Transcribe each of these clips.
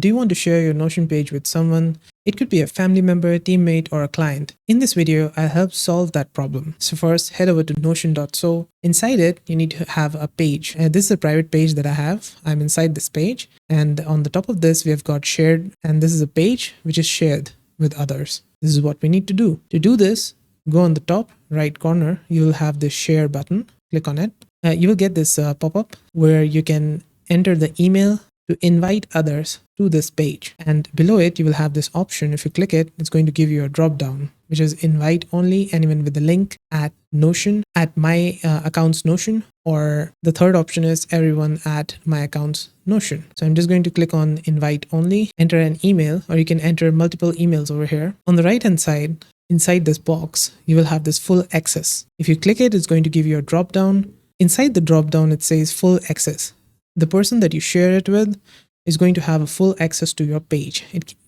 Do you want to share your Notion page with someone? It could be a family member, teammate, or a client. In this video, I'll help solve that problem. So first, head over to notion.so. Inside it, you need to have a page. This is a private page that I have. I'm inside this page. And on the top of this, we have got shared. And this is a page which is shared with others. This is what we need to do. To do this, go on the top right corner. You will have this share button. Click on it. You will get this pop-up where you can enter the email to invite others to this page. And below it, you will have this option. If you click it, it's going to give you a drop down, which is invite only anyone with the link at Notion, at my account's Notion, or the third option is everyone at my account's Notion. So I'm just going to click on invite only, enter an email, or you can enter multiple emails over here. On the right hand side, inside this box, you will have this full access. If you click it, it's going to give you a drop down. Inside the drop down, it says full access. The person that you share it with is going to have a full access to your page.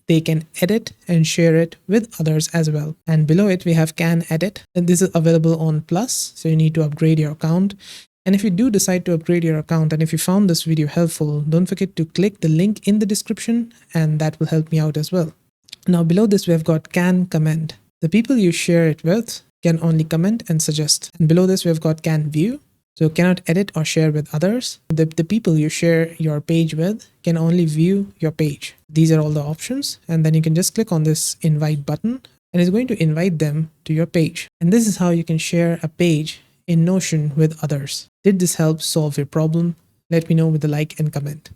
They can edit and share it with others as well. And below it, we have can edit. And this is available on Plus, so you need to upgrade your account. And if you do decide to upgrade your account, and if you found this video helpful, don't forget to click the link in the description, and that will help me out as well. Now below this, we have got can comment. The people you share it with can only comment and suggest. And below this, we have got can view. So cannot edit or share with others. The people you share your page with can only view your page. These are all the options. And then you can just click on this invite button and it's going to invite them to your page. And this is how you can share a page in Notion with others. Did this help solve your problem? Let me know with a like and comment.